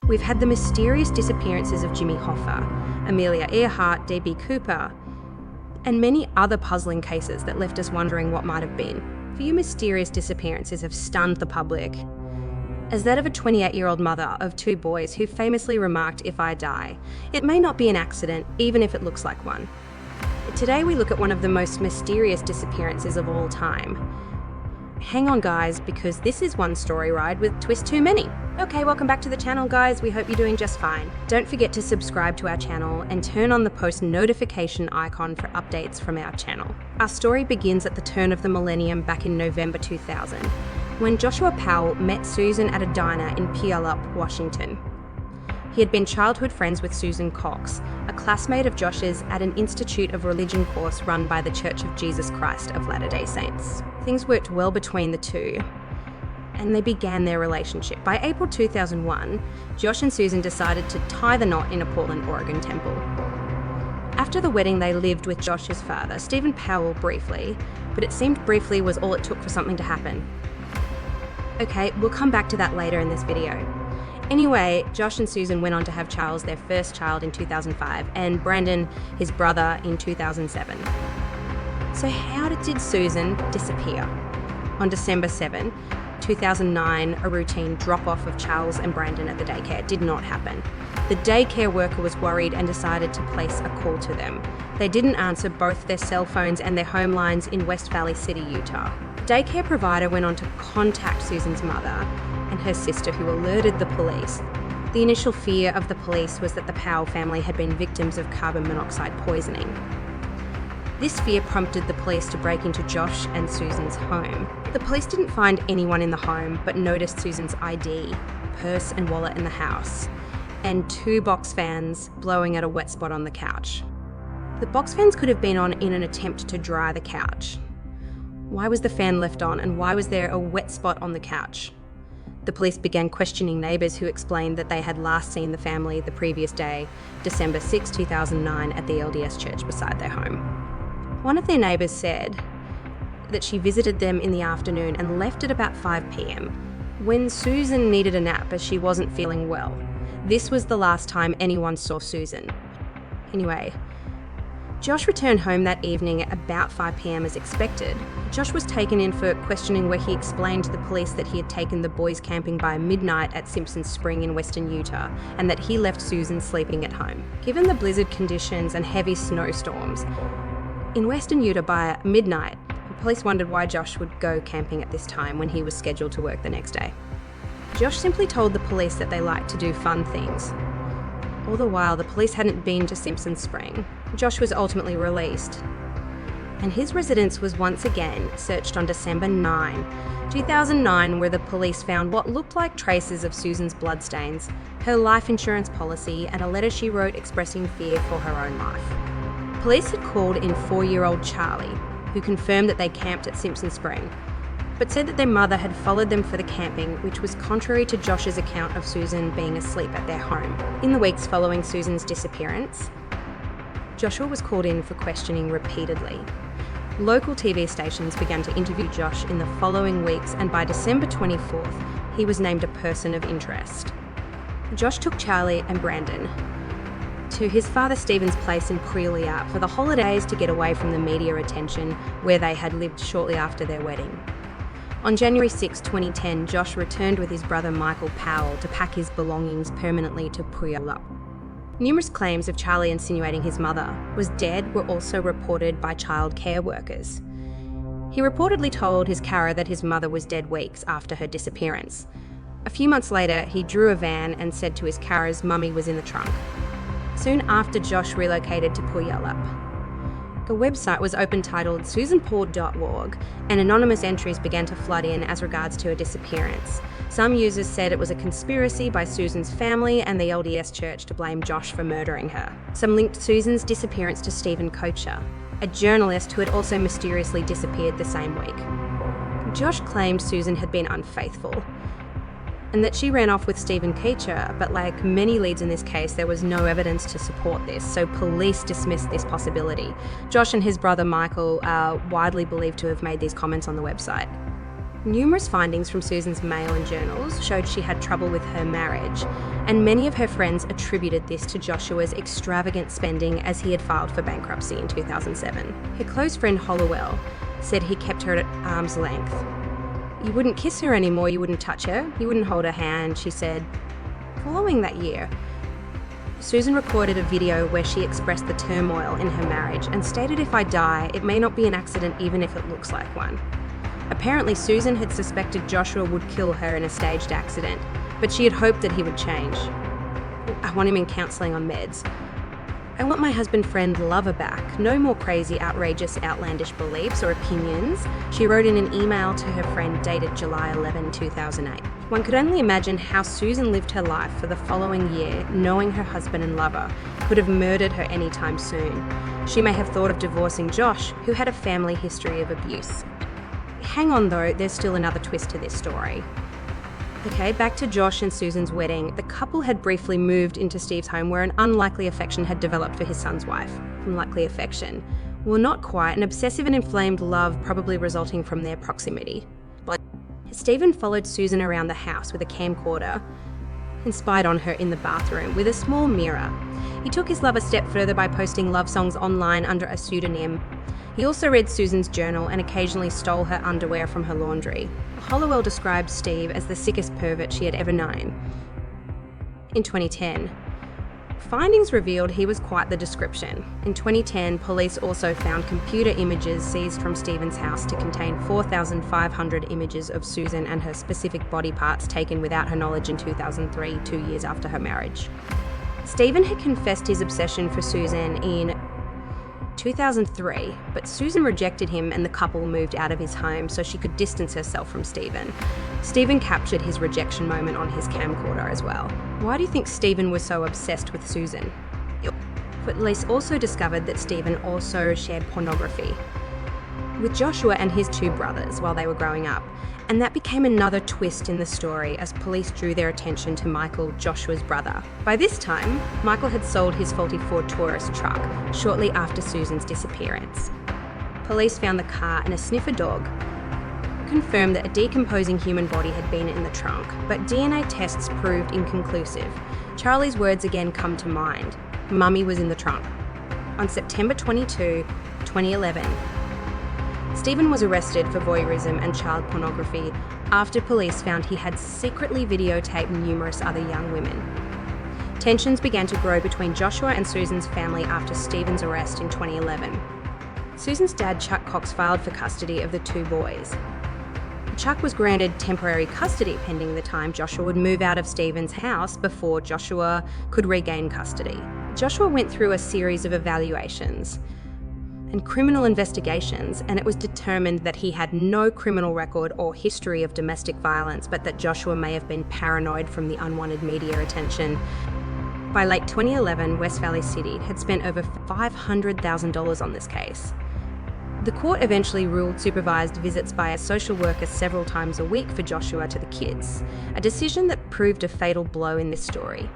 We've had the mysterious disappearances of Jimmy Hoffa, Amelia Earhart, D.B. Cooper, and many other puzzling cases that left us wondering what might have been. Few mysterious disappearances have stunned the public, as that of a 28-year-old mother of 2 boys who famously remarked, "If I die, it may not be an accident, even if it looks like one." Today we look at one of the most mysterious disappearances of all time. Hang on guys, because this is one story ride with twists too many. Okay, welcome back to the channel guys, we hope you're doing just fine. Don't forget to subscribe to our channel and turn on the post notification icon for updates from our channel. Our story begins at the turn of the millennium back in November 2000, when Joshua Powell met Susan at a diner in Puyallup, Washington. He had been childhood friends with Susan Cox, a classmate of Josh's at an Institute of Religion course run by the Church of Jesus Christ of Latter-day Saints. Things worked well between the two, and they began their relationship. By April 2001, Josh and Susan decided to tie the knot in a Portland, Oregon temple. After the wedding, they lived with Josh's father, Stephen Powell, briefly, but it seemed briefly was all it took for something to happen. Okay, we'll come back to that later in this video. Anyway, Josh and Susan went on to have Charles, their first child, in 2005, and Brandon, his brother, in 2007. So how did Susan disappear? On December 7, 2009, a routine drop-off of Charles and Brandon at the daycare did not happen. The daycare worker was worried and decided to place a call to them. They didn't answer both their cell phones and their home lines in West Valley City, Utah. The daycare provider went on to contact Susan's mother and her sister, who alerted the police. The initial fear of the police was that the Powell family had been victims of carbon monoxide poisoning. This fear prompted the police to break into Josh and Susan's home. The police didn't find anyone in the home, but noticed Susan's ID, purse and wallet in the house, and 2 box fans blowing at a wet spot on the couch. The box fans could have been on in an attempt to dry the couch. Why was the fan left on, and why was there a wet spot on the couch? The police began questioning neighbours who explained that they had last seen the family the previous day, December 6, 2009, at the LDS church beside their home. One of their neighbours said that she visited them in the afternoon and left at about 5 p.m, when Susan needed a nap as she wasn't feeling well. This was the last time anyone saw Susan. Anyway, Josh returned home that evening at about 5 p.m. as expected. Josh was taken in for questioning, where he explained to the police that he had taken the boys camping by midnight at Simpson Spring in western Utah, and that he left Susan sleeping at home. Given the blizzard conditions and heavy snowstorms in western Utah by midnight, the police wondered why Josh would go camping at this time when he was scheduled to work the next day. Josh simply told the police that they liked to do fun things. All the while, the police hadn't been to Simpson Spring. Josh was ultimately released, and his residence was once again searched on December 9, 2009, where the police found what looked like traces of Susan's bloodstains, her life insurance policy, and a letter she wrote expressing fear for her own life. Police had called in 4-year-old Charlie, who confirmed that they camped at Simpson Spring, but said that their mother had followed them for the camping, which was contrary to Josh's account of Susan being asleep at their home. In the weeks following Susan's disappearance, Joshua was called in for questioning repeatedly. Local TV stations began to interview Josh in the following weeks, and by December 24th, he was named a person of interest. Josh took Charlie and Brandon to his father Stephen's place in Puyallup for the holidays to get away from the media attention where they had lived shortly after their wedding. On January 6, 2010, Josh returned with his brother Michael Powell to pack his belongings permanently to Puyallup. Numerous claims of Charlie insinuating his mother was dead were also reported by child care workers. He reportedly told his carer that his mother was dead weeks after her disappearance. A few months later, he drew a van and said to his carers mummy was in the trunk. Soon after, Josh relocated to Puyallup. The website was open titled susanpaul.org, and anonymous entries began to flood in as regards to her disappearance. Some users said it was a conspiracy by Susan's family and the LDS Church to blame Josh for murdering her. Some linked Susan's disappearance to Stephen Kocher, a journalist who had also mysteriously disappeared the same week. Josh claimed Susan had been unfaithful, and that she ran off with Stephen Kocher, but like many leads in this case, there was no evidence to support this, so police dismissed this possibility. Josh and his brother Michael are widely believed to have made these comments on the website. Numerous findings from Susan's mail and journals showed she had trouble with her marriage, and many of her friends attributed this to Joshua's extravagant spending as he had filed for bankruptcy in 2007. Her close friend Hollowell said he kept her at arm's length. "You wouldn't kiss her anymore, you wouldn't touch her, you wouldn't hold her hand," she said. Following that year, Susan recorded a video where she expressed the turmoil in her marriage and stated, "If I die, it may not be an accident even if it looks like one." Apparently, Susan had suspected Joshua would kill her in a staged accident, but she had hoped that he would change. "I want him in counselling on meds. I want my husband-friend lover back. No more crazy, outrageous, outlandish beliefs or opinions," she wrote in an email to her friend dated July 11, 2008. One could only imagine how Susan lived her life for the following year, knowing her husband and lover could have murdered her anytime soon. She may have thought of divorcing Josh, who had a family history of abuse. Hang on though, there's still another twist to this story. Okay, back to Josh and Susan's wedding. The couple had briefly moved into Steve's home where an unlikely affection had developed for his son's wife. Unlikely affection? Well, not quite. An obsessive and inflamed love, probably resulting from their proximity. Stephen followed Susan around the house with a camcorder and spied on her in the bathroom with a small mirror. He took his love a step further by posting love songs online under a pseudonym. He also read Susan's journal and occasionally stole her underwear from her laundry. Hollowell described Steve as the sickest pervert she had ever known. In 2010, findings revealed he was quite the description. In 2010, police also found computer images seized from Stephen's house to contain 4,500 images of Susan and her specific body parts taken without her knowledge in 2003, 2 years after her marriage. Stephen had confessed his obsession for Susan in 2003, but Susan rejected him and the couple moved out of his home so she could distance herself from Stephen. Stephen captured his rejection moment on his camcorder as well. Why do you think Stephen was so obsessed with Susan? Police also discovered that Stephen also shared pornography with Joshua and his two brothers while they were growing up, and that became another twist in the story as police drew their attention to Michael, Joshua's brother. By this time, Michael had sold his faulty Ford Taurus truck shortly after Susan's disappearance. Police found the car and a sniffer dog confirmed that a decomposing human body had been in the trunk, but DNA tests proved inconclusive. Charlie's words again come to mind. "Mummy was in the trunk." On September 22, 2011, Stephen was arrested for voyeurism and child pornography after police found he had secretly videotaped numerous other young women. Tensions began to grow between Joshua and Susan's family after Stephen's arrest in 2011. Susan's dad, Chuck Cox, filed for custody of the two boys. Chuck was granted temporary custody pending the time Joshua would move out of Stephen's house before Joshua could regain custody. Joshua went through a series of evaluations and criminal investigations, and it was determined that he had no criminal record or history of domestic violence, but that Joshua may have been paranoid from the unwanted media attention. By late 2011, West Valley City had spent over $500,000 on this case. The court eventually ruled supervised visits by a social worker several times a week for Joshua to the kids, a decision that proved a fatal blow in this story.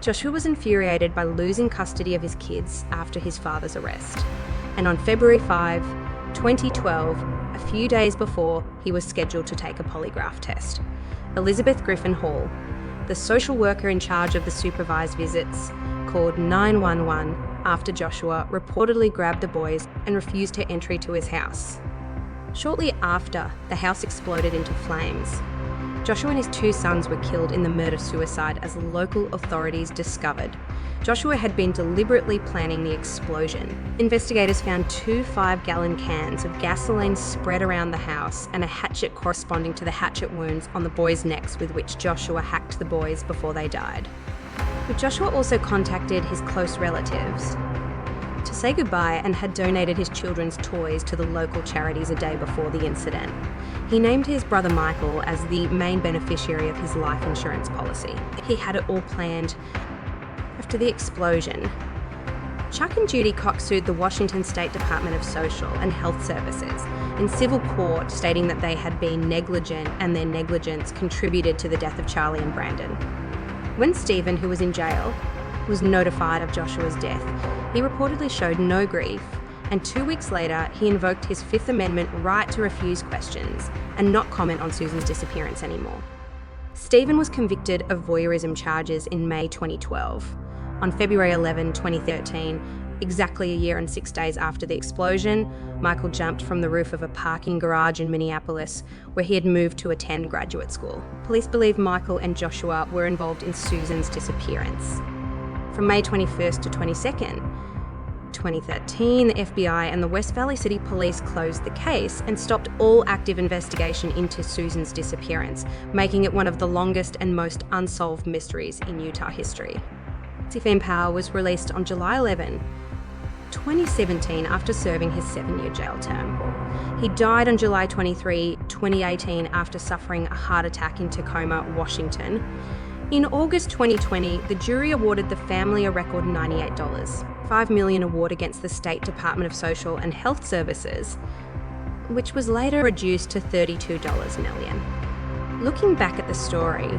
Joshua was infuriated by losing custody of his kids after his father's arrest. And on February 5, 2012, a few days before, he was scheduled to take a polygraph test. Elizabeth Griffin Hall, the social worker in charge of the supervised visits, called 911 after Joshua reportedly grabbed the boys and refused her entry to his house. Shortly after, the house exploded into flames. Joshua and his two sons were killed in the murder-suicide as local authorities discovered Joshua had been deliberately planning the explosion. Investigators found 2 5-gallon cans of gasoline spread around the house and a hatchet corresponding to the hatchet wounds on the boys' necks with which Joshua hacked the boys before they died. But Joshua also contacted his close relatives to say goodbye and had donated his children's toys to the local charities a day before the incident. He named his brother Michael as the main beneficiary of his life insurance policy. He had it all planned. After the explosion, Chuck and Judy Cox sued the Washington State Department of Social and Health Services in civil court, stating that they had been negligent and their negligence contributed to the death of Charlie and Brandon. When Stephen, who was in jail, was notified of Joshua's death, he reportedly showed no grief and 2 weeks later, he invoked his Fifth Amendment right to refuse questions and not comment on Susan's disappearance anymore. Stephen was convicted of voyeurism charges in May 2012. On February 11, 2013, exactly a year and 6 days after the explosion, Michael jumped from the roof of a parking garage in Minneapolis, where he had moved to attend graduate school. Police believe Michael and Joshua were involved in Susan's disappearance. From May 21st to 22nd, 2013, the FBI and the West Valley City Police closed the case and stopped all active investigation into Susan's disappearance, making it one of the longest and most unsolved mysteries in Utah history. Stephen Powell was released on July 11, 2017 after serving his 7-year jail term. He died on July 23, 2018 after suffering a heart attack in Tacoma, Washington. In August 2020, the jury awarded the family a record $98, $5 million award against the State Department of Social and Health Services, which was later reduced to $32 million. Looking back at the story,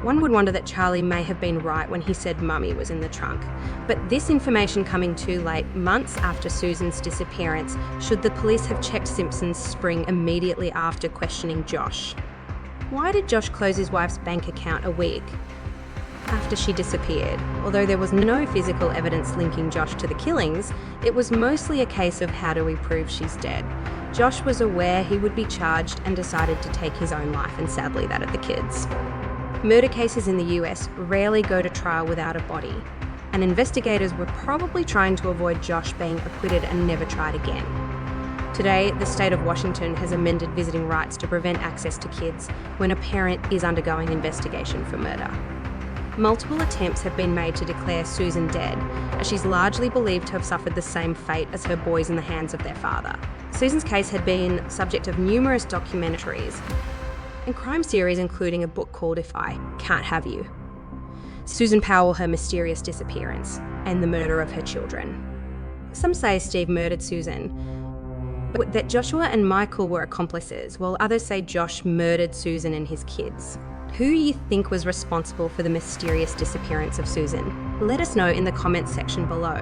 one would wonder that Charlie may have been right when he said Mummy was in the trunk. But this information coming too late, months after Susan's disappearance, should the police have checked Simpson's spring immediately after questioning Josh? Why did Josh close his wife's bank account a week after she disappeared? Although there was no physical evidence linking Josh to the killings, it was mostly a case of how do we prove she's dead. Josh was aware he would be charged and decided to take his own life, and sadly that of the kids. Murder cases in the US rarely go to trial without a body, and investigators were probably trying to avoid Josh being acquitted and never tried again. Today, the state of Washington has amended visiting rights to prevent access to kids when a parent is undergoing investigation for murder. Multiple attempts have been made to declare Susan dead, as she's largely believed to have suffered the same fate as her boys in the hands of their father. Susan's case had been subject of numerous documentaries and crime series, including a book called If I Can't Have You, Susan Powell, Her Mysterious Disappearance, and the Murder of Her Children. Some say Steve murdered Susan, but that Joshua and Michael were accomplices, while others say Josh murdered Susan and his kids. Who you think was responsible for the mysterious disappearance of Susan? Let us know in the comments section below.